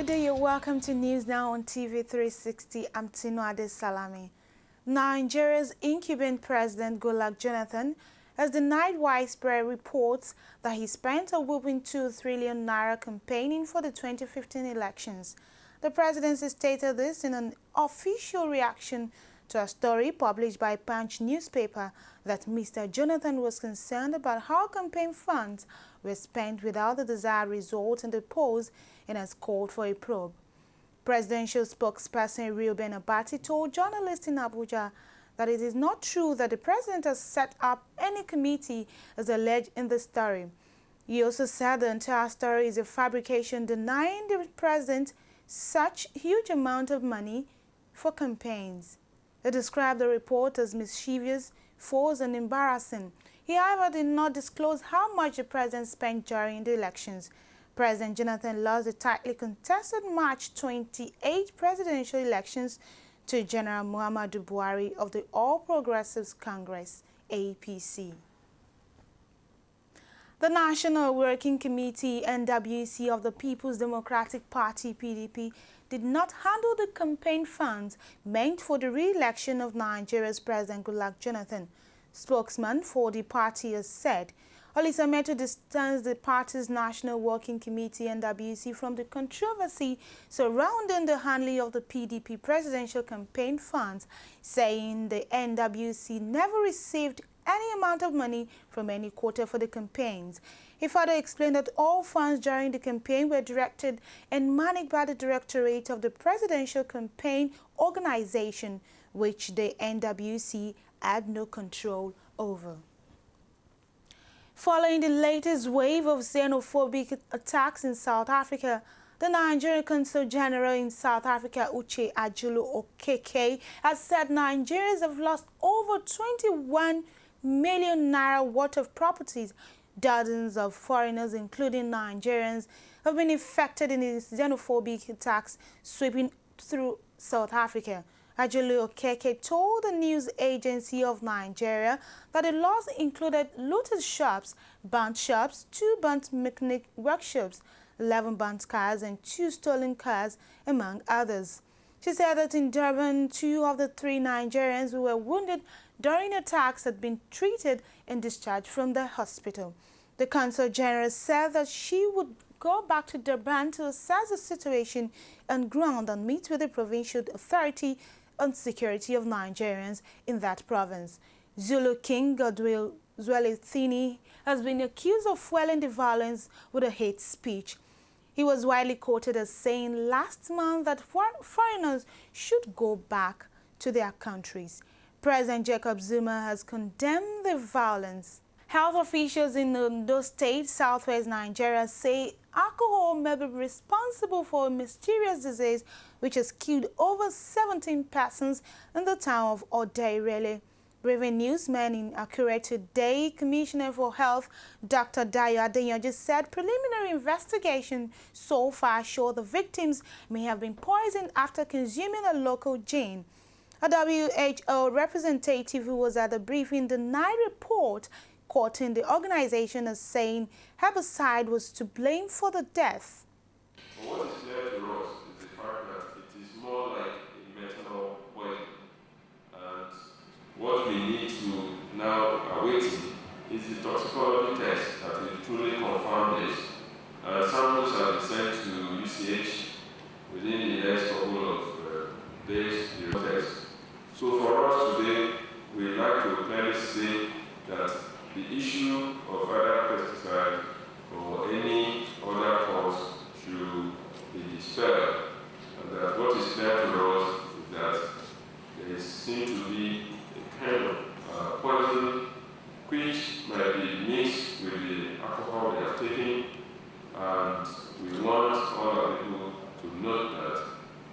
Good day, you're welcome to News Now on TV360. I'm Tino Adesalami. Nigeria's incumbent president Goodluck Jonathan has denied widespread reports that he spent a whopping 2 trillion naira campaigning for the 2015 elections. The presidency stated this in an official reaction to a story published by Punch newspaper that Mr. Jonathan was concerned about how campaign funds were spent without the desired result in the polls and has called for a probe. Presidential spokesperson Reuben Abati told journalists in Abuja that it is not true that the president has set up any committee as alleged in the story. He also said the entire story is a fabrication, denying the president such huge amount of money for campaigns. He described the report as mischievous, false and embarrassing. He, however, did not disclose how much the president spent during the elections. President Jonathan lost the tightly contested March 28 presidential elections to General Muhammadu Buhari of the All Progressives Congress, APC. The National Working Committee, NWC, of the People's Democratic Party, PDP, did not handle the campaign funds meant for the re-election of Nigeria's President Goodluck Jonathan. Spokesman for the party has said, Olisa met to distance the party's National Working Committee, NWC, from the controversy surrounding the handling of the PDP presidential campaign funds, saying the NWC never received any amount of money from any quarter for the campaigns. He further explained that all funds during the campaign were directed and managed by the Directorate of the Presidential Campaign Organization, which the NWC had no control over. Following the latest wave of xenophobic attacks in South Africa, the Nigerian Consul General in South Africa, Uche Ajulu Okeke, has said Nigerians have lost over 21 million naira worth of properties. Dozens of foreigners, including Nigerians, have been affected in these xenophobic attacks sweeping through South Africa. Ajulu Okeke told the news agency of Nigeria that the loss included looted shops, burnt shops, 2 burnt mechanic workshops, 11 burnt cars and 2 stolen cars, among others. She said that in Durban, 2 of the 3 Nigerians who were wounded during attacks had been treated and discharged from the hospital. The Consul General said that she would go back to Durban to assess the situation on ground and meet with the provincial authority on security of Nigerians in that province. Zulu King Godwill Zwelithini has been accused of fueling the violence with a hate speech. He was widely quoted as saying last month that foreigners should go back to their countries. President Jacob Zuma has condemned the violence. Health officials in Ondo State, southwest Nigeria, say alcohol may be responsible for a mysterious disease which has killed over 17 persons in the town of Odeirele. Breaking newsman in Accurate Today, Commissioner for Health, Dr. Dayo Adeyanju, said preliminary investigation so far show the victims may have been poisoned after consuming a local gin. A WHO representative who was at the briefing denied report, quoting the organization as saying herbicide was to blame for the death. Well, what is clear to us is the fact that it is more like a methanol poison. And what we need to now await is the toxicology test that will truly confirm this. Samples have been sent to UCH within the next couple of days, the test. So for us today, we'd like to clearly say that the issue of either pesticide or any other cause should be dispelled, and that what is clear to us is that there seems to be a kind of poison which might be mixed with the alcohol they are taking, and we want all our people to note that,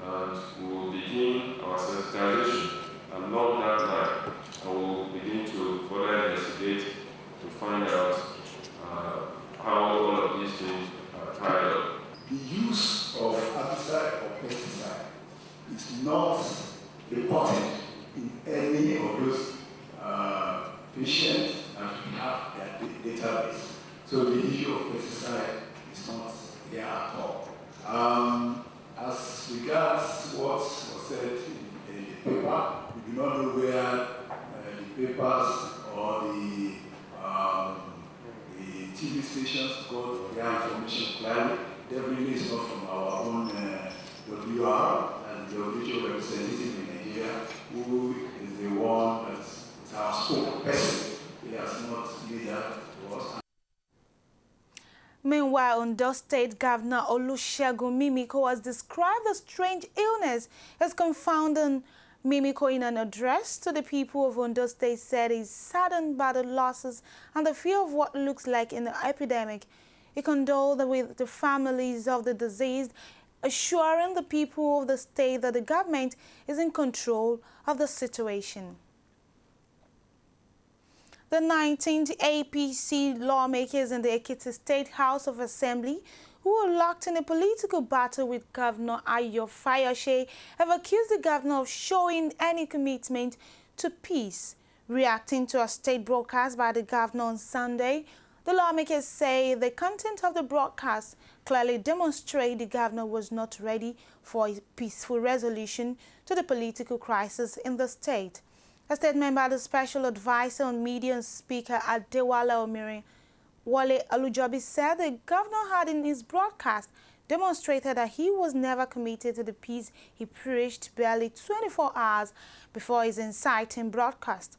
and we will begin our sensitization along that line, and we will begin to further investigate to find out how all of these things are tied up. The use of herbicide or pesticide is not reported in any of those patients that we have their database. So the issue of pesticide is not there at all. Ondo State Governor Olusegun Mimiko has described the strange illness as confounding. Mimiko, in an address to the people of Ondo State, said he's saddened by the losses and the fear of what looks like an epidemic. He condoled with the families of the deceased, assuring the people of the state that the government is in control of the situation. The 19th APC lawmakers in the Ekiti State House of Assembly, who were locked in a political battle with Governor Ayo Fayose, have accused the governor of showing any commitment to peace. Reacting to a state broadcast by the governor on Sunday, the lawmakers say the content of the broadcast clearly demonstrates the governor was not ready for a peaceful resolution to the political crisis in the state. A statement by the Special Advisor on Media and Speaker Adewale Omiri, Wale Alujobi, said the governor had in his broadcast demonstrated that he was never committed to the peace he preached barely 24 hours before his inciting broadcast.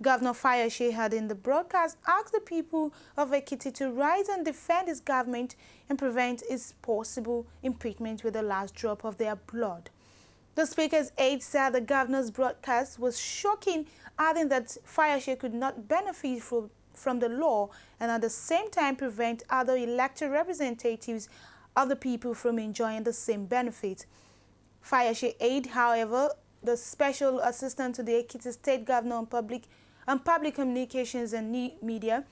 Governor Fayose had in the broadcast asked the people of Ekiti to rise and defend his government and prevent his possible impeachment with the last drop of their blood. The Speaker's aide said the governor's broadcast was shocking, adding that Fayose could not benefit from the law and at the same time prevent other elected representatives of the people from enjoying the same benefit. Fayose aide, however, the Special Assistant to the Ekiti State Governor on Public Communications and Media,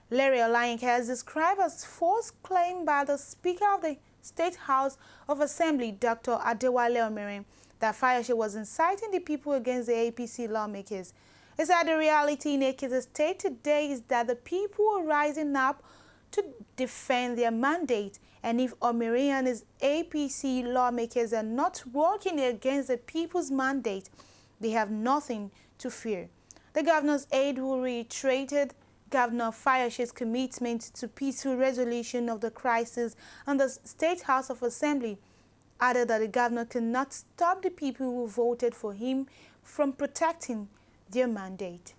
Larry Olayinka, has described as false claim by the Speaker of the State House of Assembly, Dr. Adewale Omiri, that Fayose was inciting the people against the APC lawmakers. He said the reality in Ekiti State today is that the people are rising up to defend their mandate, and if Omiri and his APC lawmakers are not working against the people's mandate, they have nothing to fear. The governor's aide, who reiterated Governor Fayose's commitment to peaceful resolution of the crisis and the State House of Assembly, added that the governor cannot stop the people who voted for him from protecting their mandate.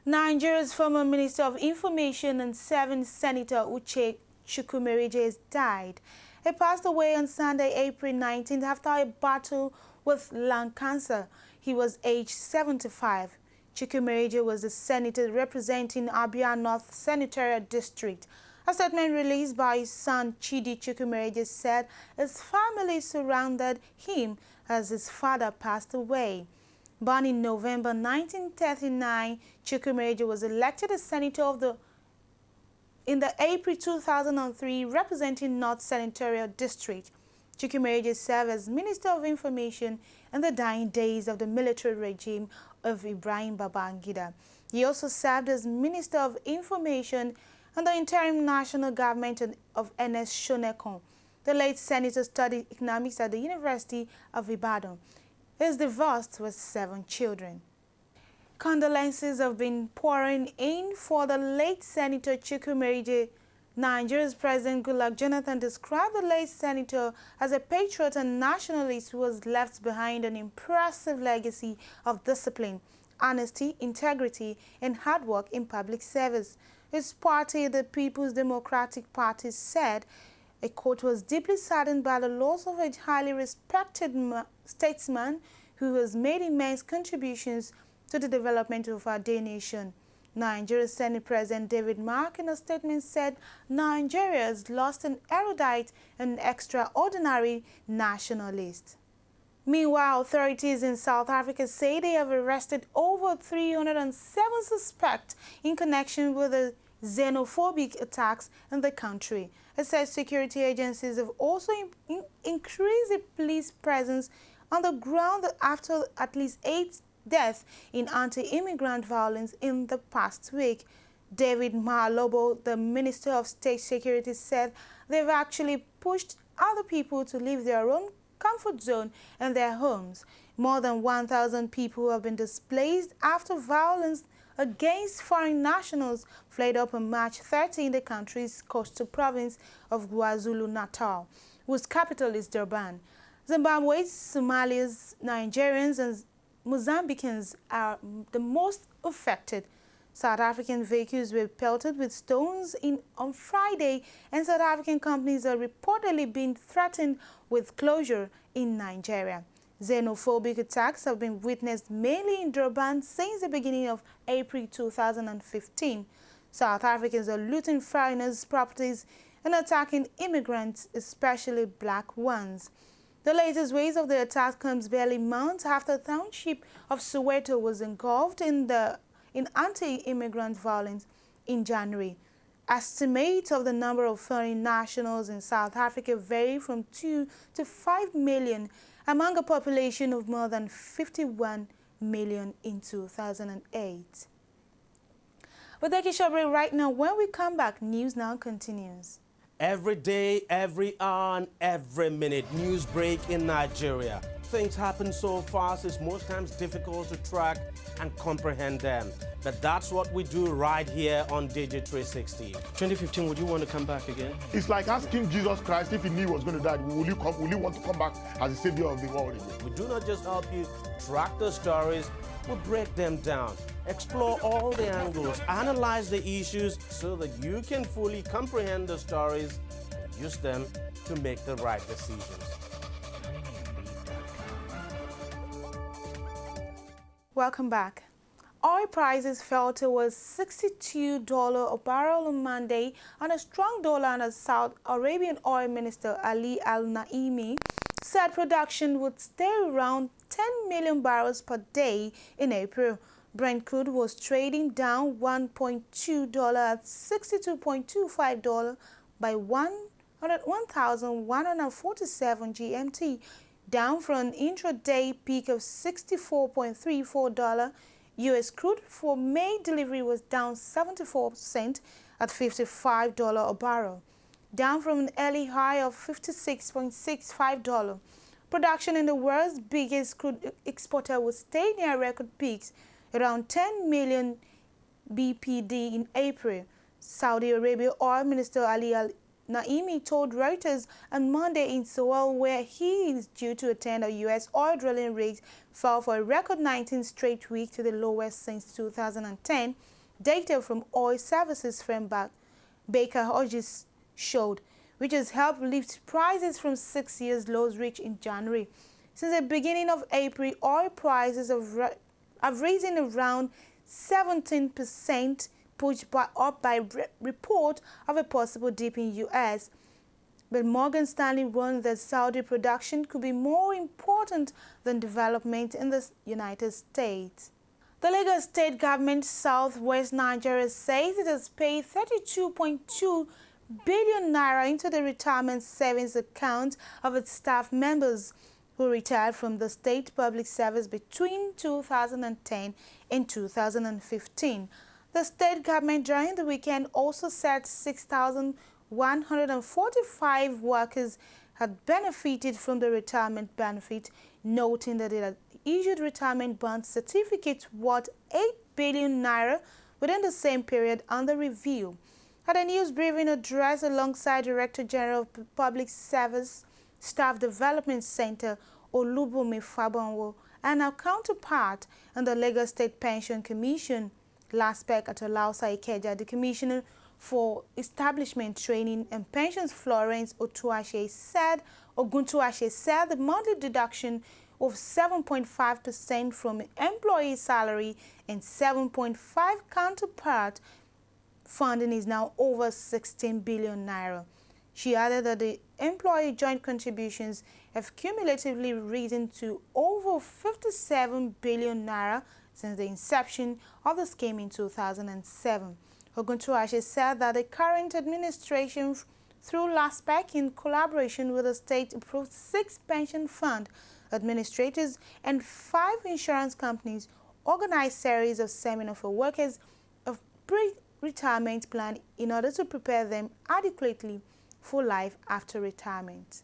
Nigeria's former Minister of Information and Senator Uche Chukwumereje has died. He passed away on Sunday, April 19th, after a battle with lung cancer. He was aged 75. Chukwumereje was the senator representing Abia North Senatorial District. A statement released by his son Chidi Chukwumereje said his family surrounded him as his father passed away. Born in November 1939, Chukwumereje was elected as senator in the April 2003 representing North Senatorial District. Chukwumereje served as Minister of Information in the dying days of the military regime of Ibrahim Babangida. He also served as Minister of Information and the interim national government of Ernest Shonekan. The late senator studied economics at the University of Ibadan. He is divorced with 7 children. Condolences have been pouring in for the late Senator Chukwumereje. Nigeria's President Goodluck Jonathan described the late senator as a patriot and nationalist who has left behind an impressive legacy of discipline, honesty, integrity, and hard work in public service. His party, the People's Democratic Party, said, a quote, was deeply saddened by the loss of a highly respected statesman who has made immense contributions to the development of our dear nation. Nigeria's Senate President David Mark, in a statement, said Nigeria has lost an erudite and extraordinary nationalist. Meanwhile, authorities in South Africa say they have arrested over 307 suspects in connection with the xenophobic attacks in the country. It says security agencies have also increased the police presence on the ground after at least 8 deaths in anti-immigrant violence in the past week. David Mahalobo, the Minister of State Security, said they've actually pushed other people to leave their own comfort zone and their homes. More than 1,000 people have been displaced after violence against foreign nationals flared up on March 30 in the country's coastal province of KwaZulu-Natal, whose capital is Durban. Zimbabweans, Somalis, Nigerians, and Mozambicans are the most affected. South African vehicles were pelted with stones on Friday, and South African companies are reportedly being threatened with closure in Nigeria. Xenophobic attacks have been witnessed mainly in Durban since the beginning of April 2015. South Africans are looting foreigners' properties and attacking immigrants, especially black ones. The latest wave of the attack comes barely months after the township of Soweto was engulfed in anti-immigrant violence in January. Estimates of the number of foreign nationals in South Africa vary from 2 to 5 million, among a population of more than 51 million in 2008. We'll take a short break right now. When we come back, News Now continues. Every day, every hour, and every minute, news break in Nigeria. Things happen so fast, it's most times difficult to track and comprehend them. But that's what we do right here on TV360. 2015, would you want to come back again? It's like asking Jesus Christ if he knew he was going to die, will you want to come back as the savior of the world again? We do not just help you track the stories, we break them down, explore all the angles, analyze the issues so that you can fully comprehend the stories and use them to make the right decisions. Welcome back. Oil prices fell towards $62 a barrel on Monday on a strong dollar, and as Saudi Arabian Oil Minister Ali Al-Naimi said production would stay around 10 million barrels per day in April. Brent crude was trading down $1.2 at $62.25 by 1,147 GMT, down from an intraday peak of $64.34. U.S. crude for May delivery was down 74% at $55 a barrel, down from an early high of $56.65. Production in the world's biggest crude exporter was stay near record peaks, around 10 million BPD in April. Saudi Arabia Oil Minister Ali Al-Naimi told Reuters on Monday in Seoul, where he is due to attend a U.S. oil drilling rig, fell for a record 19 straight week to the lowest since 2010. Data from oil services firm Baker Hughes showed, which has helped lift prices from 6 years' lows reached in January. Since the beginning of April, oil prices have risen around 17%, pushed up by report of a possible dip in U.S. But Morgan Stanley warned that Saudi production could be more important than development in the United States. The Lagos state government, Southwest Nigeria, says it has paid 32.2 billion naira into the retirement savings account of its staff members who retired from the state public service between 2010 and 2015. The state government during the weekend also said 6,145 workers had benefited from the retirement benefit, noting that it had issued retirement bond certificates worth 8 billion naira within the same period under review. At a news briefing address alongside Director General of Public Service Staff Development Center Olubunmi Fabonwo and our counterpart in the Lagos State Pension Commission, Laspec at Alausa Ikeja, the Commissioner for Establishment Training and Pensions Florence Oguntuashe said the monthly deduction of 7.5% from employee salary and 7.5% counterpart funding is now over 16 billion naira. She added that the employee joint contributions have cumulatively risen to over 57 billion naira since the inception of the scheme in 2007. Oguntuashe said that the current administration, through LASPEC in collaboration with the state, approved 6 pension fund administrators and 5 insurance companies organized series of seminars for workers of pre-retirement plan in order to prepare them adequately for life after retirement.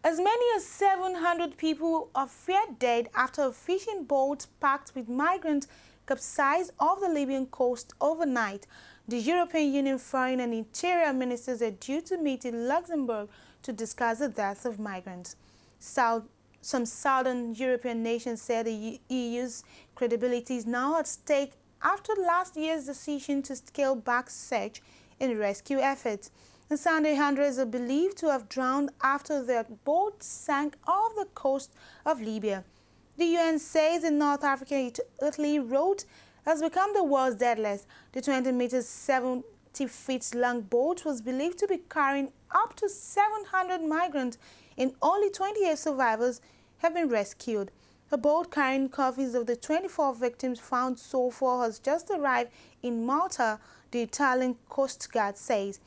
As many as 700 people are feared dead after a fishing boat packed with migrants capsized off the Libyan coast overnight. The European Union Foreign and Interior Ministers are due to meet in Luxembourg to discuss the deaths of migrants. Some southern European nations say the EU's credibility is now at stake after last year's decision to scale back search and rescue efforts. On Sunday, hundreds are believed to have drowned after their boat sank off the coast of Libya. The UN says the North African Italy route has become the world's deadliest. The 20 meters 70 feet long boat was believed to be carrying up to 700 migrants, and only 28 survivors have been rescued. A boat carrying coffins of the 24 victims found so far has just arrived in Malta, the Italian Coast Guard says.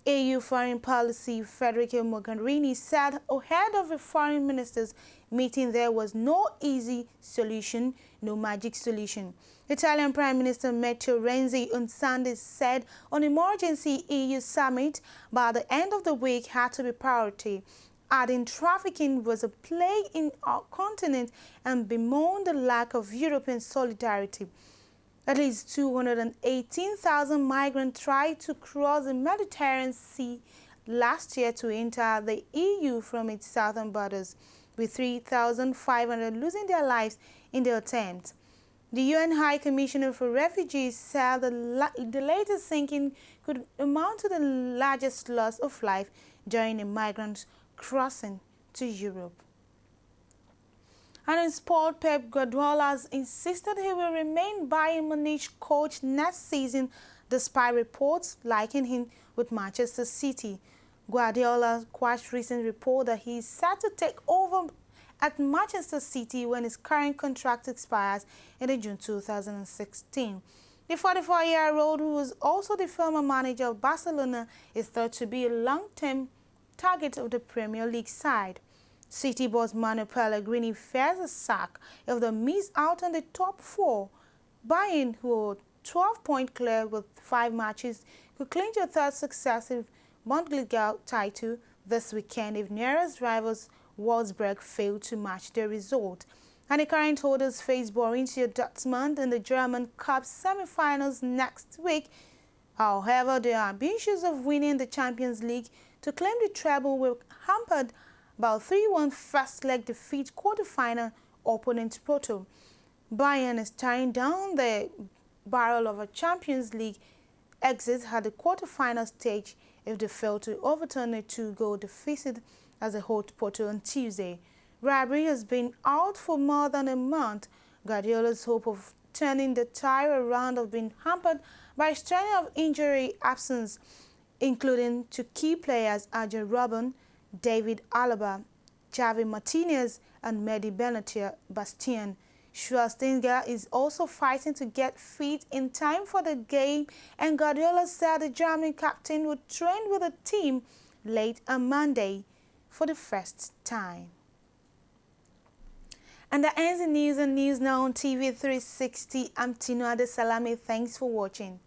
EU Foreign Policy Federica Mogherini said ahead of a foreign ministers meeting there was no easy solution, no magic solution. Italian Prime Minister Matteo Renzi on Sunday said an emergency EU summit by the end of the week had to be priority, adding trafficking was a plague in our continent and bemoaned the lack of European solidarity. At least 218,000 migrants tried to cross the Mediterranean Sea last year to enter the EU from its southern borders, with 3,500 losing their lives in the attempt. The UN High Commissioner for Refugees said the latest sinking could amount to the largest loss of life during a migrant crossing to Europe. And in sport, Pep Guardiola has insisted he will remain Bayern Munich coach next season, despite reports linking him with Manchester City. Guardiola quashed recent report that he is set to take over at Manchester City when his current contract expires in June 2016. The 44-year-old, who was also the former manager of Barcelona, is thought to be a long-term target of the Premier League side. City boss Manuel Pellegrini fears a sack if they miss out on the top four. Bayern, who are 12-point clear with 5 matches, could clinch a third successive Bundesliga title this weekend if nearest rivals Wolfsburg fail to match their result. And the current holders face Borussia Dortmund in the German Cup semi-finals next week. However, their ambitions of winning the Champions League to claim the treble were hampered by a 3-1 first-leg defeat quarter-final opponent Porto. Bayern is staring down the barrel of a Champions League exit at the quarter-final stage if they fail to overturn a 2-goal deficit as a host Porto on Tuesday. Ribery has been out for more than a month. Guardiola's hope of turning the tide around have been hampered by a string of injury absence, including to key players Arjen Robben, David Alaba, Javi Martinez, and Mehdi Benatia-Bastien. Schwarzenegger is also fighting to get fit in time for the game, and Guardiola said the German captain would train with the team late on Monday for the first time. And that ends the news and news now on TV360. I'm Tino Adesalami. Thanks for watching.